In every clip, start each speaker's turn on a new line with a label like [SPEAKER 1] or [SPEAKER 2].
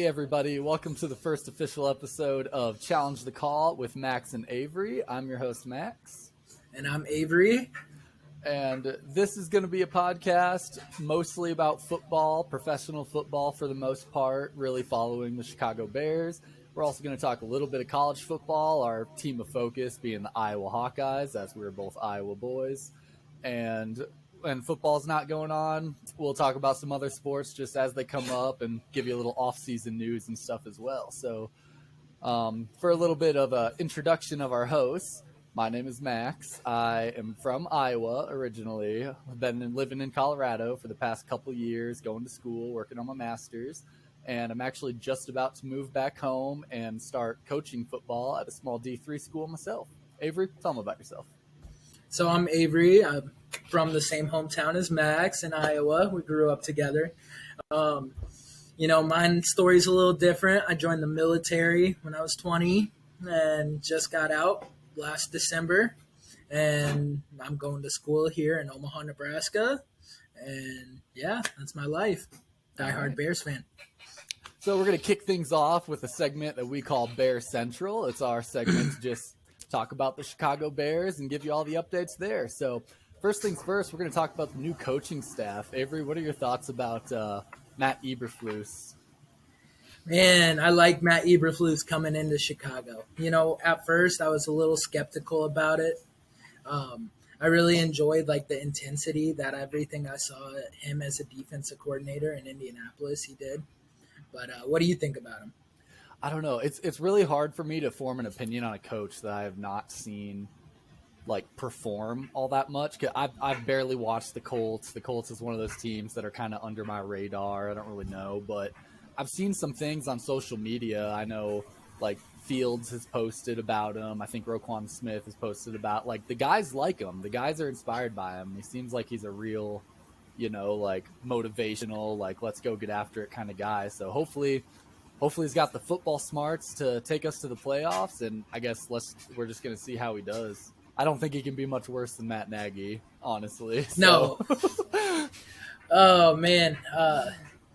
[SPEAKER 1] Hey everybody, welcome to the first official episode of Challenge the Call with Max and Avery. I'm your host, Max.
[SPEAKER 2] And I'm Avery.
[SPEAKER 1] And this is going to be a podcast mostly about football, professional football for the most part, really following the Chicago Bears. We're also going to talk a little bit of college football, our team of focus being the Iowa Hawkeyes, as we're both Iowa boys. And when football's not going on, we'll talk about some other sports just as they come up and give you a little off-season news and stuff as well. So for a little bit of an introduction of our hosts, my name is Max. I am from Iowa originally. I've been living in Colorado for the past couple years, going to school, working on my master's. And I'm actually just about to move back home and start coaching football at a small D3 school myself. Avery, tell them about yourself.
[SPEAKER 2] So I'm Avery. I'm from the same hometown as Max in Iowa. We grew up together. My story's a little different. I joined the military when I was 20 and just got out last December. And I'm going to school here in Omaha, Nebraska. And yeah, that's my life. Diehard Bears fan.
[SPEAKER 1] So we're going to kick things off with a segment that we call Bear Central. It's our segment to just talk about the Chicago Bears and give you all the updates there. So first things first, we're going to talk about the new coaching staff. Avery, what are your thoughts about Matt Eberflus?
[SPEAKER 2] Man, I like Matt Eberflus coming into Chicago. At first I was a little skeptical about it. I really enjoyed the intensity that everything I saw him as a defensive coordinator in Indianapolis he did. But what do you think about him?
[SPEAKER 1] I don't know. It's really hard for me to form an opinion on a coach that I have not seen perform all that much. I've barely watched the Colts. The Colts is one of those teams that are kind of under my radar. I don't really know, but I've seen some things on social media. I know Fields has posted about him. I think Roquan Smith has posted about the guys like him. The guys are inspired by him. He seems like he's a real, motivational, let's go get after it kind of guy. So hopefully he's got the football smarts to take us to the playoffs, and I guess we're just going to see how he does. I don't think he can be much worse than Matt Nagy, honestly. So.
[SPEAKER 2] No. Oh, man.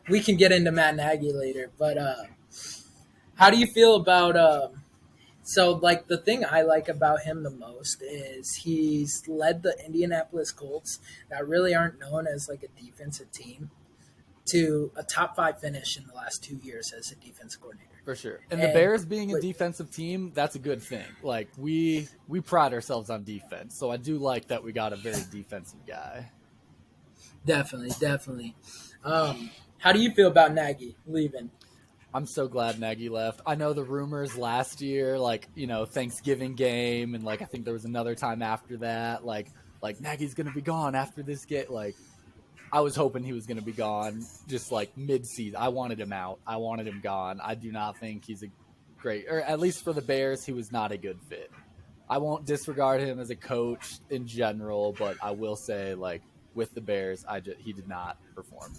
[SPEAKER 2] We can get into Matt Nagy later, but how do you feel about the thing I like about him the most is he's led the Indianapolis Colts that really aren't known as a defensive team to a top 5 finish in the last 2 years as a defensive coordinator.
[SPEAKER 1] For sure. And the Bears being a defensive team, that's a good thing. We pride ourselves on defense. So I do like that we got a very defensive guy.
[SPEAKER 2] Definitely. How do you feel about Nagy leaving?
[SPEAKER 1] I'm so glad Nagy left. I know the rumors last year, Thanksgiving game, and I think there was another time after that, Nagy's going to be gone after this game. I was hoping he was going to be gone just mid-season. I wanted him out. I wanted him gone. I do not think he's a great, or at least for the Bears, he was not a good fit. I won't disregard him as a coach in general, but I will say with the Bears, he did not perform.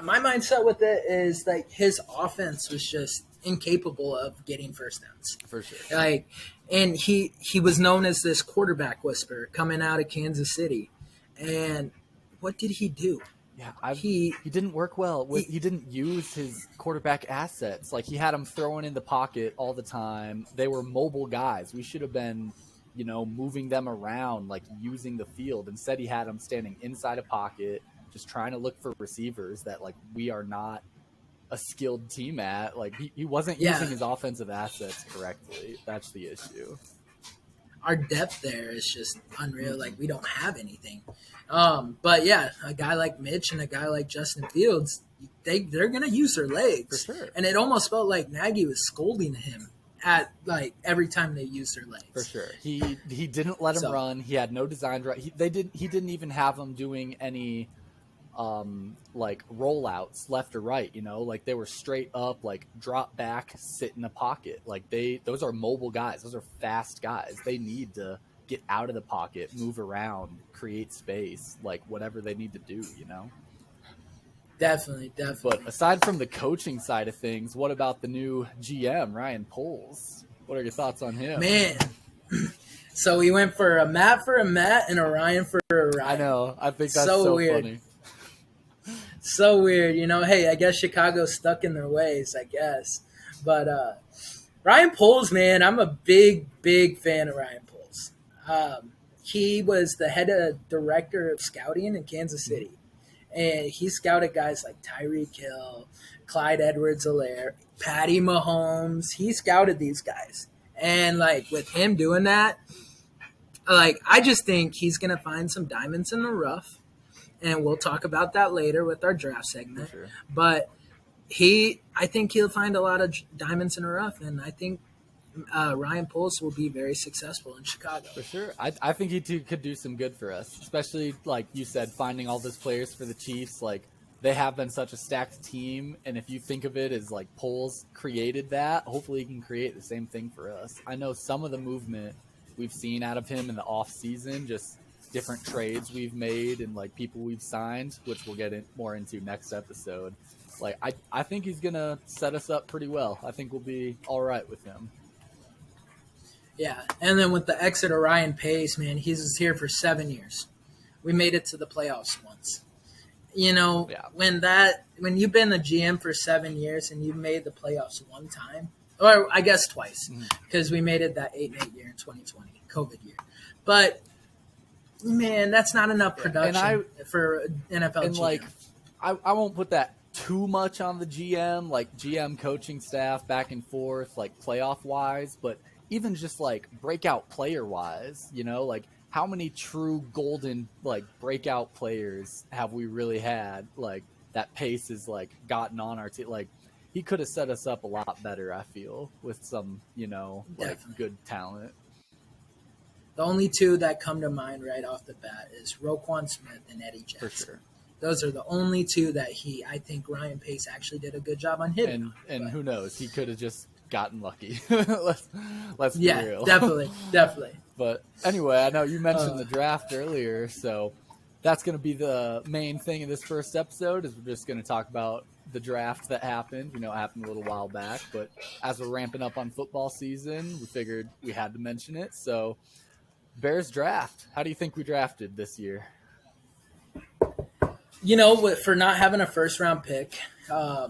[SPEAKER 2] My mindset with it is his offense was just incapable of getting first downs.
[SPEAKER 1] For sure.
[SPEAKER 2] And he was known as this quarterback whisperer coming out of Kansas City. And what did he do?
[SPEAKER 1] Yeah, he didn't work well. He didn't use his quarterback assets. He had them throwing in the pocket all the time. They were mobile guys. We should have been, moving them around, using the field. Instead, he had them standing inside a pocket, just trying to look for receivers that we are not a skilled team at. He wasn't using his offensive assets correctly. That's the issue.
[SPEAKER 2] Our depth there is just unreal. We don't have anything. But yeah, a guy like Mitch and a guy like Justin Fields, they're gonna use their legs.
[SPEAKER 1] For sure.
[SPEAKER 2] And it almost felt like Nagy was scolding him at every time they used their legs.
[SPEAKER 1] For sure. He didn't let him run. He had no designed run. He didn't even have him doing any rollouts left or right, they were straight up, drop back, sit in the pocket. Those are mobile guys. Those are fast guys. They need to get out of the pocket, move around, create space, whatever they need to do,
[SPEAKER 2] Definitely.
[SPEAKER 1] But aside from the coaching side of things, what about the new GM, Ryan Poles? What are your thoughts on him?
[SPEAKER 2] Man. So we went for a Matt and a Ryan for a Ryan.
[SPEAKER 1] I know. I think that's so
[SPEAKER 2] weird.
[SPEAKER 1] funny.
[SPEAKER 2] So weird, Hey, I guess Chicago's stuck in their ways, I guess. But Ryan Poles, man, I'm a big fan of Ryan Poles. He was the head of director of scouting in Kansas City, and he scouted guys like Tyreek Hill, Clyde Edwards-Helaire, Patty Mahomes. He scouted these guys, and like with him doing that, like I just think he's gonna find some diamonds in the rough, and we'll talk about that later with our draft segment.
[SPEAKER 1] For sure.
[SPEAKER 2] But I think he'll find a lot of diamonds in the rough, and I think Ryan Poles will be very successful in Chicago.
[SPEAKER 1] For sure. I think he could do some good for us, especially like you said, finding all those players for the Chiefs. Like they have been such a stacked team, and if you think of it as like Poles created that, hopefully he can create the same thing for us. I know some of the movement we've seen out of him in the off season, just different trades we've made and like people we've signed, which we'll get more into next episode. Like I think he's gonna set us up pretty well. I think we'll be all right with him.
[SPEAKER 2] Yeah, and then with the exit of Ryan Pace, man, he's here for 7 years. We made it to the playoffs once. When you've been a GM for 7 years and you've made the playoffs one time, or I guess twice, because we made it that 8-8 year in 2020, COVID year. But man, that's not enough production for NFL
[SPEAKER 1] and
[SPEAKER 2] GM.
[SPEAKER 1] Like, I won't put that too much on the GM, like GM coaching staff back and forth, like playoff wise, but even just like breakout player wise, like how many true golden like breakout players have we really had? Like that Pace has like gotten on our team. Like he could have set us up a lot better, I feel, with some, like good talent.
[SPEAKER 2] The only two that come to mind right off the bat is Roquan Smith and Eddie Jackson.
[SPEAKER 1] For sure.
[SPEAKER 2] Those are the only two that I think Ryan Pace actually did a good job on hitting.
[SPEAKER 1] And who knows? He could have just gotten lucky. let's be real.
[SPEAKER 2] definitely.
[SPEAKER 1] But anyway, I know you mentioned the draft earlier, so that's going to be the main thing in this first episode is we're just going to talk about the draft that happened. It happened a little while back, but as we're ramping up on football season, we figured we had to mention it. So Bears draft. How do you think we drafted this year?
[SPEAKER 2] For not having a first round pick, I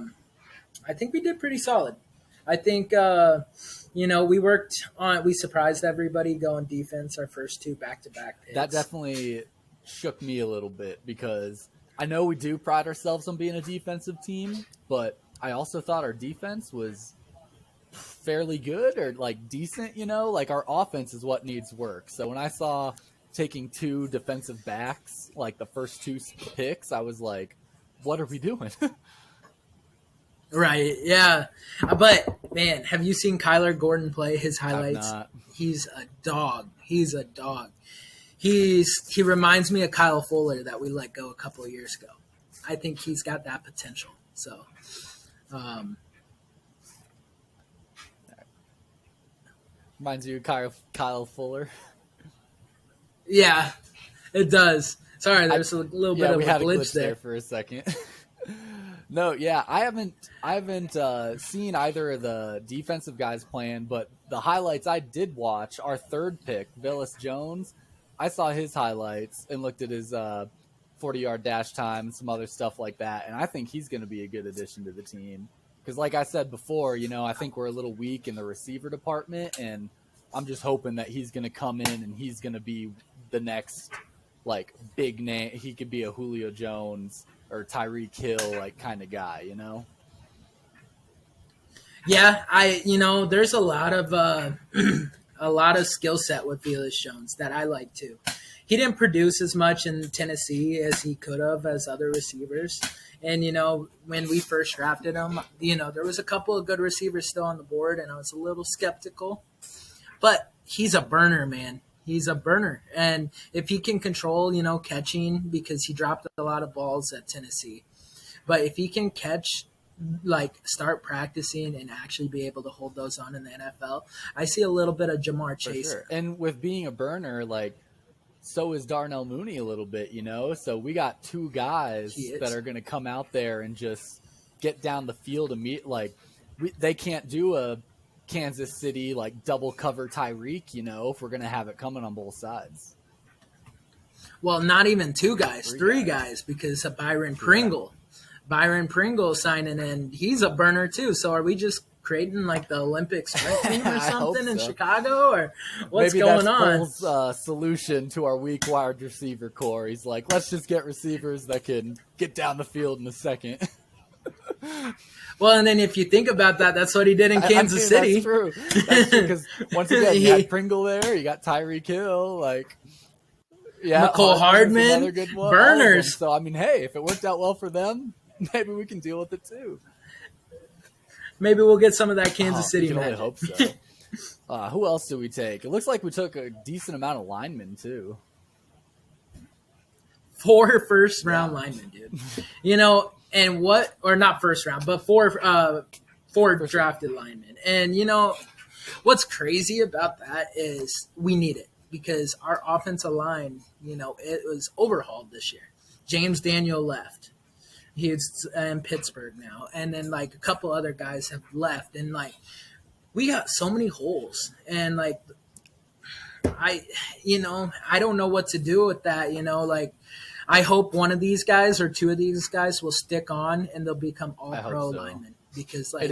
[SPEAKER 2] think we did pretty solid. I think, we surprised everybody going defense our first two back-to-back picks.
[SPEAKER 1] That definitely shook me a little bit because I know we do pride ourselves on being a defensive team, but I also thought our defense was fairly good or like decent, like our offense is what needs work. So when I saw taking two defensive backs, like the first two picks, I was like, what are we doing?
[SPEAKER 2] Right, yeah. But, man, have you seen Kyler Gordon play his highlights?
[SPEAKER 1] I've not.
[SPEAKER 2] He's a dog. He reminds me of Kyle Fuller that we let go a couple of years ago. I think he's got that potential. So,
[SPEAKER 1] reminds you of Kyle Fuller?
[SPEAKER 2] Yeah, it does. Sorry, there's a little bit of a glitch there
[SPEAKER 1] for a second. No, yeah, I haven't seen either of the defensive guys playing, but the highlights I did watch, our third pick, Velus Jones, I saw his highlights and looked at his 40-yard dash time and some other stuff like that, and I think he's going to be a good addition to the team. Because like I said before, I think we're a little weak in the receiver department, and I'm just hoping that he's going to come in and he's going to be the next like big name. He could be a Julio Jones or Tyreek Hill like kind of guy,
[SPEAKER 2] Yeah, there's a lot of skill set with Velus Jones that I like too. He didn't produce as much in Tennessee as he could have as other receivers. And, when we first drafted him, there was a couple of good receivers still on the board, and I was a little skeptical. But he's a burner, man. He's a burner. And if he can control, catching, because he dropped a lot of balls at Tennessee. But if he can catch, start practicing and actually be able to hold those on in the NFL, I see a little bit of Jamar Chase.
[SPEAKER 1] Sure. And with being a burner, so is Darnell Mooney a little bit, So we got two guys that are going to come out there and just get down the field and meet. They can't do a Kansas City double cover Tyreek, if we're going to have it coming on both sides.
[SPEAKER 2] Well, not even two guys, three guys because of Byron Pringle. Byron Pringle signing in. He's a burner too. So are we just creating like the Olympic sprint team or something in Chicago, or what's going on?
[SPEAKER 1] Maybe that's Pohl's solution to our weak wide receiver core. He's like, let's just get receivers that can get down the field in a second.
[SPEAKER 2] Well, and then if you think about that, that's what he did in Kansas City.
[SPEAKER 1] That's true. That's true, because once again, you had Pringle there, you got Tyreek Hill, like, yeah,
[SPEAKER 2] McCole Hardman, burners.
[SPEAKER 1] So, I mean, hey, if it worked out well for them, maybe we can deal with it too.
[SPEAKER 2] Maybe we'll get some of that Kansas City
[SPEAKER 1] magic.
[SPEAKER 2] I
[SPEAKER 1] hope so. Who else did we take? It looks like we took a decent amount of linemen too.
[SPEAKER 2] 4 first-round linemen, dude. You know, and what, or not first round, but four drafted linemen. And, you know, what's crazy about that is we need it because our offensive line, you know, it was overhauled this year. James Daniel left. He's in Pittsburgh now. And then, like, a couple other guys have left. And, like, we got so many holes. And, like, I don't know what to do with that, you know, like, I hope one of these guys or 2 of these guys will stick on and they'll become all-pro linemen because, like,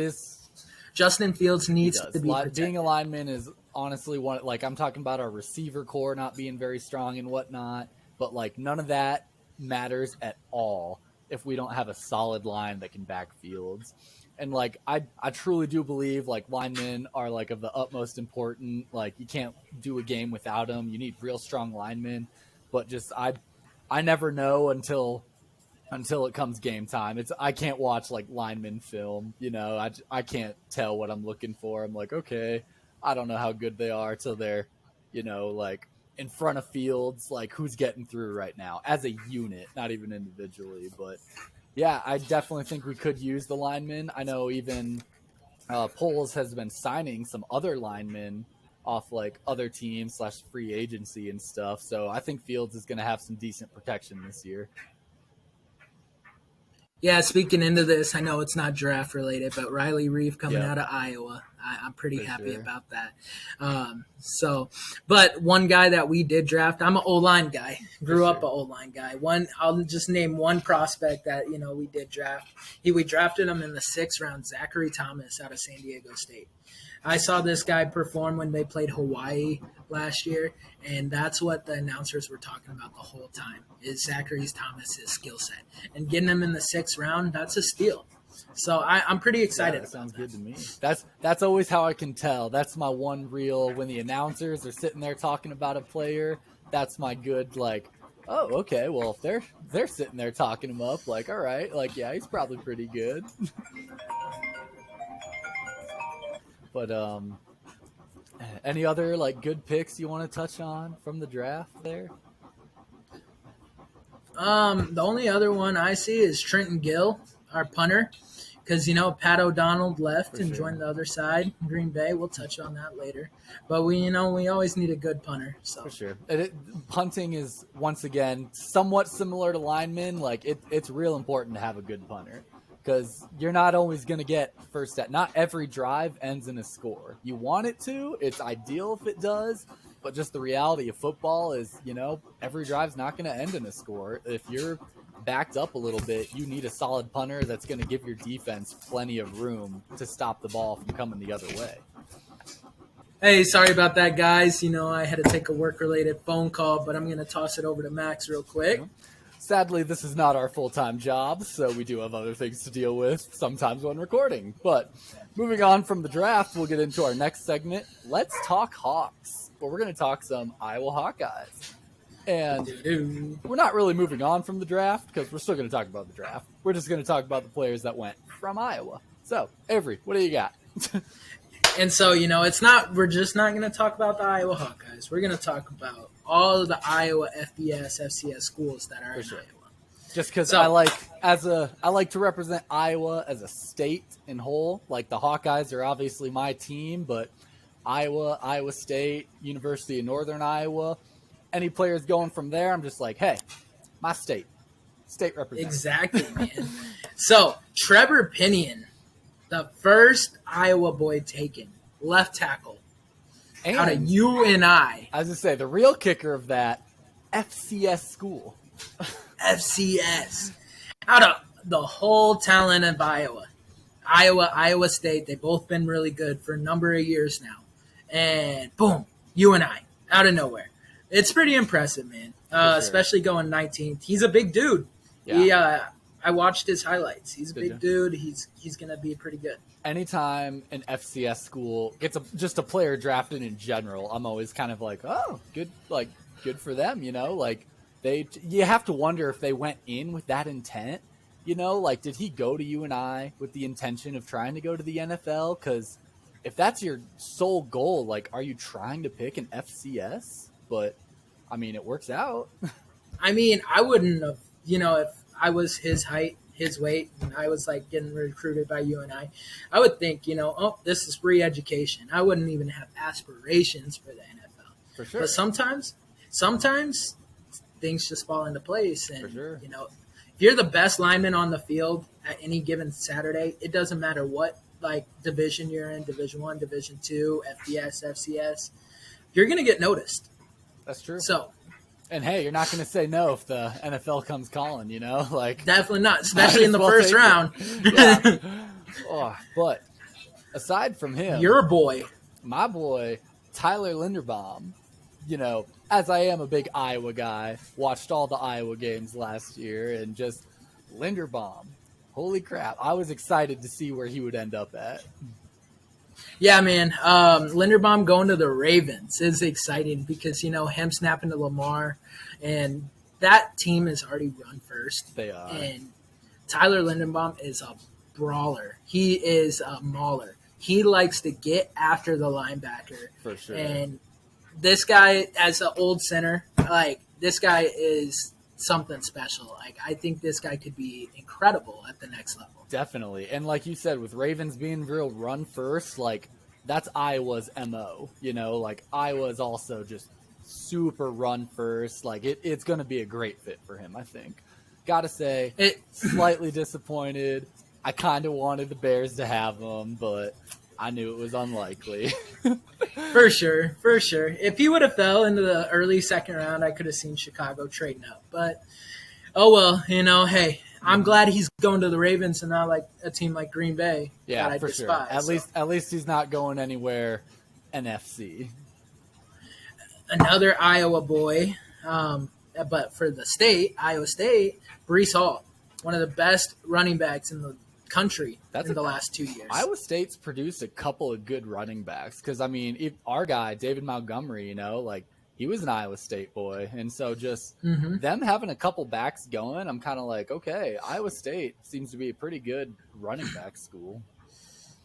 [SPEAKER 2] Justin Fields needs to be protected.
[SPEAKER 1] Being a lineman is honestly one. Like, I'm talking about our receiver core not being very strong and whatnot, but like none of that matters at all if we don't have a solid line that can back fields. And like I truly do believe like linemen are like of the utmost important. Like you can't do a game without them. You need real strong linemen, but just I never know until it comes game time. I can't watch like lineman film, you know. I can't tell what I'm looking for. I'm like, okay, I don't know how good they are till they're, you know, like in front of Fields, like who's getting through right now as a unit, not even individually. But yeah, I definitely think we could use the linemen. I know even Pohl's has been signing some other linemen off like other teams / free agency and stuff. So I think Fields is going to have some decent protection this year.
[SPEAKER 2] Yeah, speaking into this, I know it's not draft related, but Riley Reeve coming out of Iowa, I'm pretty happy about that. But one guy that we did draft, I'm an O-line guy, grew up an O-line guy. I'll just name one prospect that, you know, we did draft. We drafted him in the 6th round, Zachary Thomas out of San Diego State. I saw this guy perform when they played Hawaii last year, and that's what the announcers were talking about the whole time, is Zachary Thomas's skill set. And getting him in the 6th round, that's a steal. So I'm pretty excited.
[SPEAKER 1] That sounds good to me. That's always how I can tell. That's my one reel when the announcers are sitting there talking about a player. That's my good, like, oh, okay, well, if they're sitting there talking him up, like, all right, like, yeah, he's probably pretty good. But any other like good picks you want to touch on from the draft there?
[SPEAKER 2] The only other one I see is Trenton Gill, our punter, because, you know, Pat O'Donnell left and joined the other side, Green Bay. We'll touch on that later. But we always need a good punter. So.
[SPEAKER 1] For sure. Punting is, once again, somewhat similar to linemen. Like it's real important to have a good punter. Because you're not always going to get first at. Not every drive ends in a score. You want it to. It's ideal if it does. But just the reality of football is, you know, every drive's not going to end in a score. If you're backed up a little bit, you need a solid punter that's going to give your defense plenty of room to stop the ball from coming the other way.
[SPEAKER 2] Hey, sorry about that, guys. You know, I had to take a work-related phone call, but I'm going to toss it over to Max real quick.
[SPEAKER 1] Sadly, this is not our full-time job, so we do have other things to deal with sometimes when recording. But moving on from the draft, we'll get into our next segment. Let's talk Hawks. Well, we're going to talk some Iowa Hawkeyes. And we're not really moving on from the draft because we're still going to talk about the draft. We're just going to talk about the players that went from Iowa. So, Avery, what do you got?
[SPEAKER 2] And so, you know, we're just not going to talk about the Iowa Hawkeyes. We're going to talk about all of the Iowa FBS, FCS schools that are in Iowa.
[SPEAKER 1] Just because I like to represent Iowa as a state in whole. Like the Hawkeyes are obviously my team, but Iowa, Iowa State, University of Northern Iowa, any players going from there, I'm just like, hey, my state representative.
[SPEAKER 2] Exactly, man. So Trevor Pinion, the first Iowa boy taken, left tackle. And out of UNI.
[SPEAKER 1] I was going to say, the real kicker of that, FCS school.
[SPEAKER 2] FCS. Out of the whole talent of Iowa. Iowa State, they've both been really good for a number of years now. And boom, UNI, out of nowhere. It's pretty impressive, man,
[SPEAKER 1] sure.
[SPEAKER 2] especially going 19th. He's a big dude.
[SPEAKER 1] Yeah.
[SPEAKER 2] I watched his highlights. He's a
[SPEAKER 1] Did
[SPEAKER 2] big
[SPEAKER 1] you?
[SPEAKER 2] dude. He's going to be pretty good.
[SPEAKER 1] Anytime an FCS school gets just a player drafted in general, I'm always kind of like, oh, good for them, you know? Like, you have to wonder if they went in with that intent, you know? Like, did he go to UNI with the intention of trying to go to the NFL? Because if that's your sole goal, like, are you trying to pick an FCS? But, I mean, it works out.
[SPEAKER 2] I mean, I wouldn't have, you know, if I was his height, his weight, and I was like getting recruited by UNI, I would think, you know, oh, this is free education. I wouldn't even have aspirations for the NFL.
[SPEAKER 1] For sure.
[SPEAKER 2] But sometimes things just fall into place. And,
[SPEAKER 1] For sure.
[SPEAKER 2] you know, if you're the best lineman on the field at any given Saturday, it doesn't matter what, like, division you're in, Division I, Division II, FBS, FCS, you're going to get noticed.
[SPEAKER 1] That's true.
[SPEAKER 2] So,
[SPEAKER 1] and hey, you're not going to say no if the NFL comes calling, you know? Like,
[SPEAKER 2] definitely not, especially in the first round.
[SPEAKER 1] Yeah. Oh, but aside from him,
[SPEAKER 2] Your boy.
[SPEAKER 1] my boy, Tyler Linderbaum, you know, as I am a big Iowa guy, watched all the Iowa games last year, and just Linderbaum, holy crap. I was excited to see where he would end up at.
[SPEAKER 2] Yeah, man. Linderbaum going to the Ravens is exciting because, you know, him snapping to Lamar, and that team is already run first.
[SPEAKER 1] They are.
[SPEAKER 2] And Tyler Linderbaum is a brawler. He is a mauler. He likes to get after the linebacker.
[SPEAKER 1] For sure.
[SPEAKER 2] And this guy, as an old center, like, this guy is something special. Like, I think this guy could be incredible at the next level.
[SPEAKER 1] Definitely. And like you said, with Ravens being real run first, like, that's Iowa's MO, you know, like Iowa's also just super run first. Like, it's going to be a great fit for him, I think. Gotta say, slightly disappointed. I kind of wanted the Bears to have him, but I knew it was unlikely.
[SPEAKER 2] For sure. If he would have fell into the early second round, I could have seen Chicago trading up. But, oh well, you know, hey, I'm glad he's going to the Ravens and not like a team like Green Bay.
[SPEAKER 1] Yeah,
[SPEAKER 2] that I
[SPEAKER 1] for
[SPEAKER 2] despise,
[SPEAKER 1] sure. At least he's not going anywhere NFC.
[SPEAKER 2] Another Iowa boy, but for the state, Iowa State, Breece Hall, one of the best running backs in the country in the last 2 years.
[SPEAKER 1] Iowa State's produced a couple of good running backs because, I mean, our guy, David Montgomery, you know, like, he was an Iowa State boy. And so just them having a couple backs going, I'm kind of like, okay, Iowa State seems to be a pretty good running back school.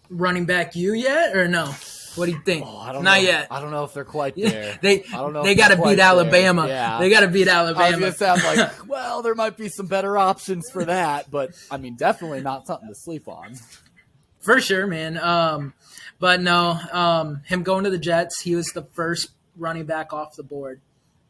[SPEAKER 2] Running back you yet or no? What do you think?
[SPEAKER 1] Oh, I don't
[SPEAKER 2] Not
[SPEAKER 1] know.
[SPEAKER 2] yet.
[SPEAKER 1] I don't know if they're quite there.
[SPEAKER 2] They got to beat Alabama.
[SPEAKER 1] Yeah.
[SPEAKER 2] They got to beat
[SPEAKER 1] I
[SPEAKER 2] Alabama.
[SPEAKER 1] was going to say, I'm like, well, there might be some better options for that. But, I mean, definitely not something to sleep on.
[SPEAKER 2] For sure, man. But no, him going to the Jets, he was the first running back off the board.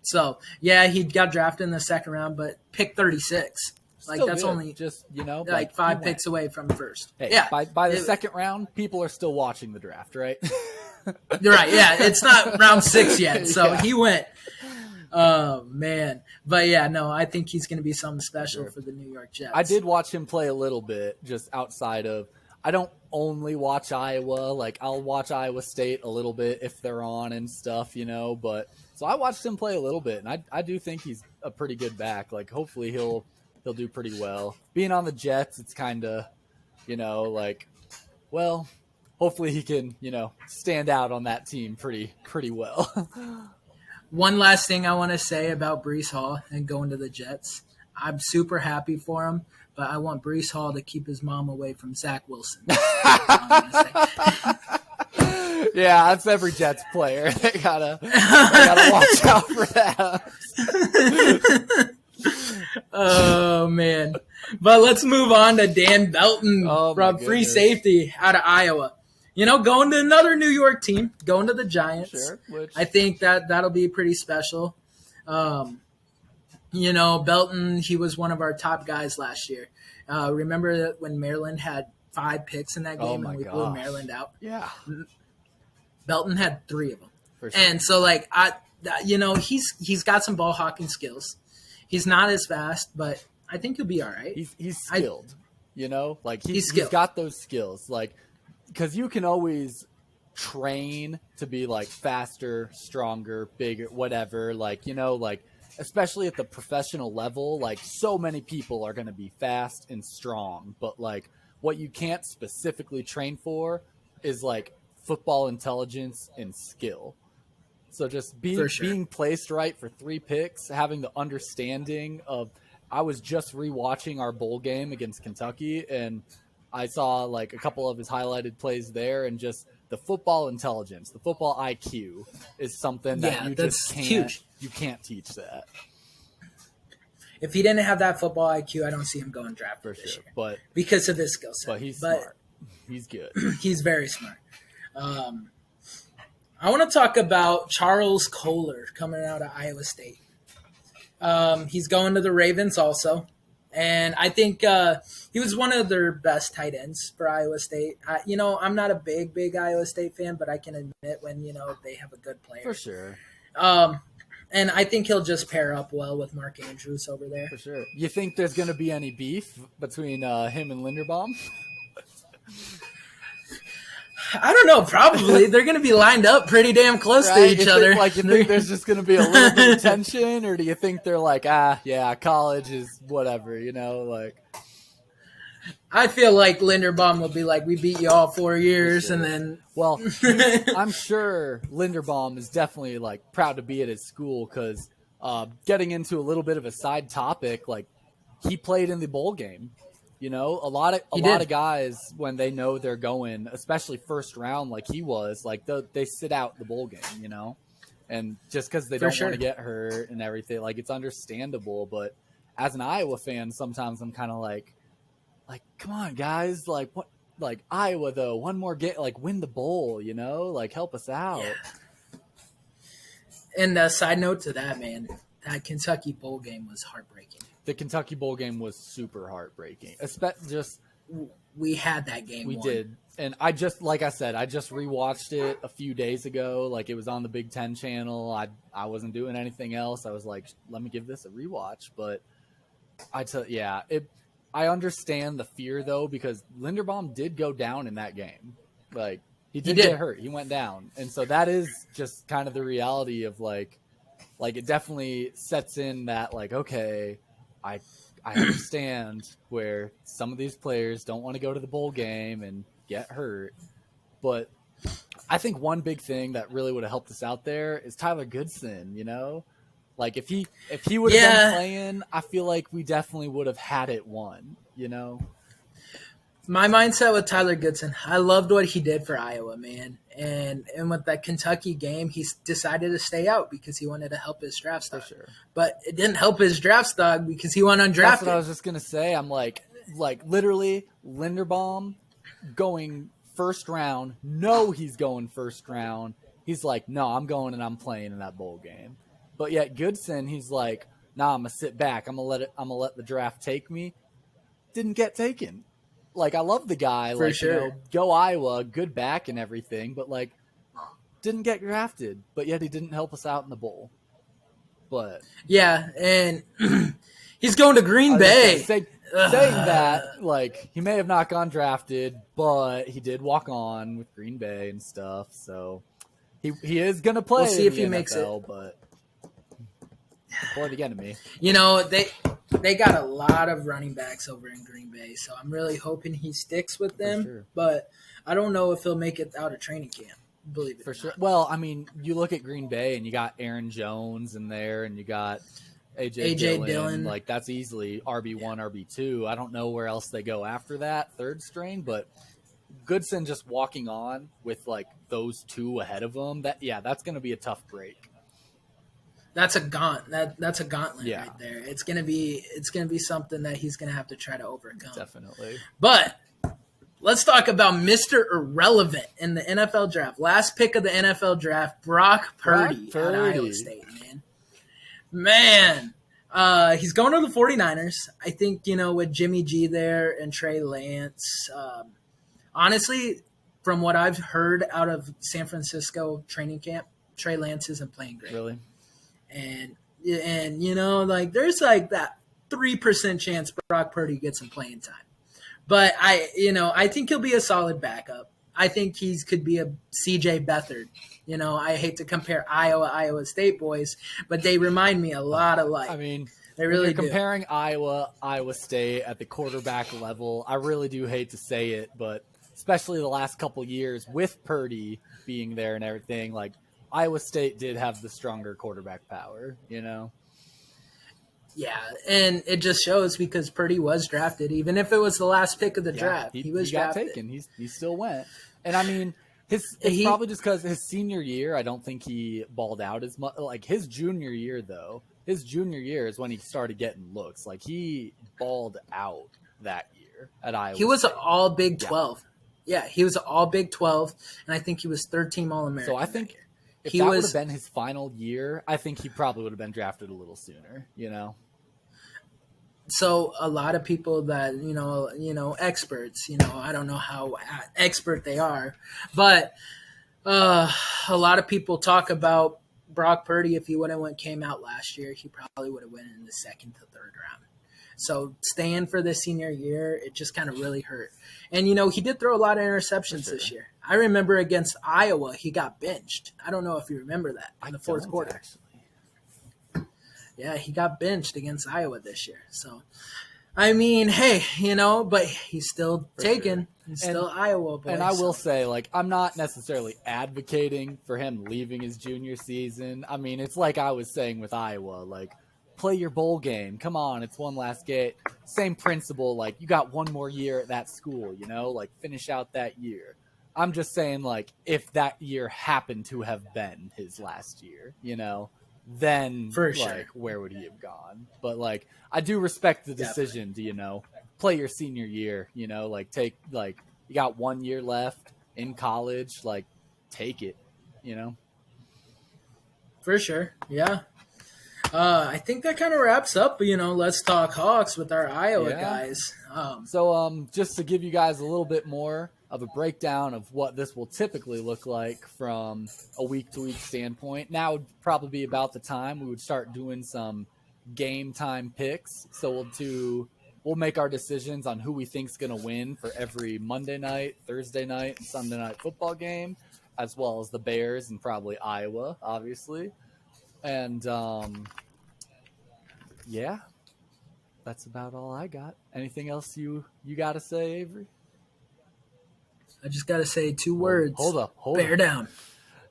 [SPEAKER 2] So, yeah, he got drafted in the second round, but pick 36. Like,
[SPEAKER 1] Still
[SPEAKER 2] that's
[SPEAKER 1] good.
[SPEAKER 2] only
[SPEAKER 1] just, you know,
[SPEAKER 2] like 5 picks away from first.
[SPEAKER 1] Hey,
[SPEAKER 2] yeah.
[SPEAKER 1] By the second round, people are still watching the draft, right?
[SPEAKER 2] You're right. Yeah, it's not round 6 yet. So
[SPEAKER 1] Yeah.
[SPEAKER 2] he went. Oh, man. But, yeah, no, I think he's going to be something special for the New York Jets.
[SPEAKER 1] I did watch him play a little bit just outside of – I don't only watch Iowa. Like, I'll watch Iowa State a little bit if they're on and stuff, you know. But so I watched him play a little bit, and I do think he's a pretty good back. Like, hopefully he'll do pretty well. Being on the Jets, it's kind of, you know, like, well, hopefully he can, you know, stand out on that team pretty well.
[SPEAKER 2] One last thing I want to say about Breece Hall and going to the Jets. I'm super happy for him, but I want Breece Hall to keep his mom away from Zach Wilson.
[SPEAKER 1] Yeah, that's every Jets player. They gotta watch out for that.
[SPEAKER 2] Oh, man. But let's move on to Dan Belton from free
[SPEAKER 1] goodness.
[SPEAKER 2] safety out of Iowa. You know, going to another New York team, going to the Giants.
[SPEAKER 1] Sure,
[SPEAKER 2] I think that'll be pretty special. You know, Belton, he was one of our top guys last year. Remember that when Maryland had 5 picks in that game and we blew Maryland out?
[SPEAKER 1] Yeah.
[SPEAKER 2] Belton had 3 of them.
[SPEAKER 1] For sure.
[SPEAKER 2] And so, like, you know, he's got some ball hawking skills. He's not as fast, but I think he'll be all right.
[SPEAKER 1] He's skilled, like he's
[SPEAKER 2] skilled.
[SPEAKER 1] got those skills, like because you can always train to be like faster, stronger, bigger, whatever. Like like especially at the professional level, like so many people are going to be fast and strong, but like what you can't specifically train for is like football intelligence and skill. So just being placed right for 3 picks, having the understanding of. I was just rewatching our bowl game against Kentucky, and I saw like a couple of his highlighted plays there, and just the football intelligence, the football IQ is something that you just can't. Huge. You can't teach that.
[SPEAKER 2] If he didn't have that football IQ, I don't see him going draft for this year.
[SPEAKER 1] But
[SPEAKER 2] because of his skill set.
[SPEAKER 1] But he's smart. He's good.
[SPEAKER 2] He's very smart. I want to talk about Charles Kohler coming out of Iowa State. He's going to the Ravens also. And I think he was one of their best tight ends for Iowa State. I'm not a big Iowa State fan, but I can admit when, they have a good player.
[SPEAKER 1] For sure.
[SPEAKER 2] And I think he'll just pair up well with Mark Andrews over there.
[SPEAKER 1] For sure. You think there's going to be any beef between him and Linderbaum?
[SPEAKER 2] I don't know. Probably. They're going to be lined up pretty damn close to each other.
[SPEAKER 1] You think there's just going to be a little bit of tension, or do you think they're like, college is whatever, like?
[SPEAKER 2] I feel like Linderbaum will be like, we beat you all 4 years, and then.
[SPEAKER 1] Well, I'm sure Linderbaum is definitely like proud to be at his school because getting into a little bit of a side topic, like he played in the bowl game. A lot of guys, when they know they're going, especially first round, like he was, like they sit out the bowl game, and just because they don't want to get hurt and everything, like it's understandable. But as an Iowa fan, sometimes I'm kind of like, come on, guys, like what, like Iowa though, one more game, like win the bowl, like help us out.
[SPEAKER 2] Yeah. And a side note to that, man, that Kentucky bowl game was heartbreaking.
[SPEAKER 1] The Kentucky bowl game was super heartbreaking.
[SPEAKER 2] We had that game.
[SPEAKER 1] We did. And I just rewatched it a few days ago. Like it was on the Big Ten channel. I wasn't doing anything else. I was like, let me give this a rewatch. But I understand the fear though, because Linderbaum did go down in that game. Like he did get hurt. He went down. And so that is just kind of the reality of like it definitely sets in that like, okay, I understand where some of these players don't want to go to the bowl game and get hurt. But I think one big thing that really would have helped us out there is Tyler Goodson, Like if he would have been playing, I feel like we definitely would have had it won,
[SPEAKER 2] My mindset with Tyler Goodson, I loved what he did for Iowa, man. And with that Kentucky game, he decided to stay out because he wanted to help his draft stock.
[SPEAKER 1] For sure.
[SPEAKER 2] But it didn't help his draft stock because he went undrafted.
[SPEAKER 1] That's what I was just going to say. I'm like literally Linderbaum going first round. No, he's going first round. He's like, no, I'm going and I'm playing in that bowl game. But yet Goodson, he's like, nah, I'm going to sit back. I'm going to let the draft take me. Didn't get taken. Like, I love the guy.
[SPEAKER 2] For sure.
[SPEAKER 1] Go Iowa, good back and everything, but, like, didn't get drafted. But yet he didn't help us out in the bowl. But
[SPEAKER 2] yeah, and he's going to Green Bay.
[SPEAKER 1] Saying that, like, he may have not gone drafted, but he did walk on with Green Bay and stuff. So he is going to play.
[SPEAKER 2] We'll see if he
[SPEAKER 1] NFL,
[SPEAKER 2] makes it.
[SPEAKER 1] But before the enemy.
[SPEAKER 2] They got a lot of running backs over in Green Bay, so I'm really hoping he sticks with them.
[SPEAKER 1] Sure.
[SPEAKER 2] But I don't know if he'll make it out of training camp. Believe it
[SPEAKER 1] for
[SPEAKER 2] or
[SPEAKER 1] sure.
[SPEAKER 2] not.
[SPEAKER 1] Well, I mean, you look at Green Bay and you got Aaron Jones in there, and you got AJ Dillon. Like that's easily RB1, RB2. I don't know where else they go after that third string, but Goodson just walking on with like those two ahead of him. That's going to be a tough break.
[SPEAKER 2] That's a that's a gauntlet right there. It's gonna be something that he's gonna have to try to overcome.
[SPEAKER 1] Definitely.
[SPEAKER 2] But let's talk about Mr. Irrelevant in the NFL draft. Last pick of the NFL draft, Brock Purdy. At Iowa State, man. He's going to the 49ers. I think, with Jimmy G there and Trey Lance. Honestly, from what I've heard out of San Francisco training camp, Trey Lance isn't playing great.
[SPEAKER 1] Really?
[SPEAKER 2] And there's like that 3% chance Brock Purdy gets some playing time. But I think he'll be a solid backup. I think he could be a CJ Beathard. I hate to compare Iowa State boys, but they remind me a lot alike.
[SPEAKER 1] I mean,
[SPEAKER 2] they really
[SPEAKER 1] when you're comparing Iowa State at the quarterback level, I really do hate to say it, but especially the last couple years with Purdy being there and everything, like Iowa State did have the stronger quarterback power,
[SPEAKER 2] Yeah, and it just shows because Purdy was drafted, even if it was the last pick of the draft. He got drafted.
[SPEAKER 1] Taken. He still went. And I mean, it's probably just because his senior year, I don't think he balled out as much. Like his junior year, though, his junior year is when he started getting looks. Like he balled out that year at Iowa.
[SPEAKER 2] He was an all Big 12. Yeah, he was an all Big 12, and I think he was third team All American.
[SPEAKER 1] So I think if that would have been his final year, I think he probably would have been drafted a little sooner.
[SPEAKER 2] So a lot of people that experts, I don't know how expert they are, but a lot of people talk about Brock Purdy. If he came out last year, he probably would have went in the second to third round. So staying for the senior year, it just kind of really hurt. And he did throw a lot of interceptions this year. I remember against Iowa, he got benched. I don't know if you remember that in the fourth quarter.
[SPEAKER 1] Actually.
[SPEAKER 2] Yeah, he got benched against Iowa this year. So, I mean, hey, but he's still taken. Sure. He's still Iowa boy.
[SPEAKER 1] And I will say, like, I'm not necessarily advocating for him leaving his junior season. I mean, it's like I was saying with Iowa, like, play your bowl game. Come on, it's one last game. Same principle, like, you got one more year at that school, like, finish out that year. I'm just saying, like, if that year happened to have been his last year, then
[SPEAKER 2] for sure,
[SPEAKER 1] like, where would he have gone? But like, I do respect the decision to, play your senior year, like take, like, you got 1 year left in college, like take it,
[SPEAKER 2] For sure. Yeah. I think that kind of wraps up, Let's Talk Hawks with our Iowa guys.
[SPEAKER 1] So just to give you guys a little bit more of a breakdown of what this will typically look like from a week-to-week standpoint. Now would probably be about the time we would start doing some game time picks. So we'll make our decisions on who we think's going to win for every Monday night, Thursday night, and Sunday night football game, as well as the Bears and probably Iowa, obviously. And that's about all I got. Anything else you got to say, Avery?
[SPEAKER 2] I just got to say two words.
[SPEAKER 1] Hold up.
[SPEAKER 2] Bear down.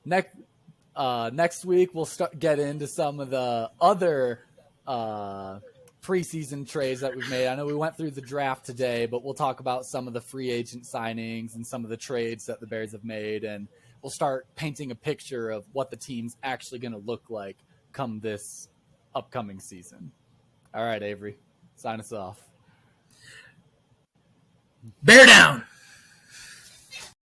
[SPEAKER 1] Next week, we'll get into some of the other preseason trades that we've made. I know we went through the draft today, but we'll talk about some of the free agent signings and some of the trades that the Bears have made, and we'll start painting a picture of what the team's actually going to look like come this upcoming season. All right, Avery, sign us off.
[SPEAKER 2] Bear down.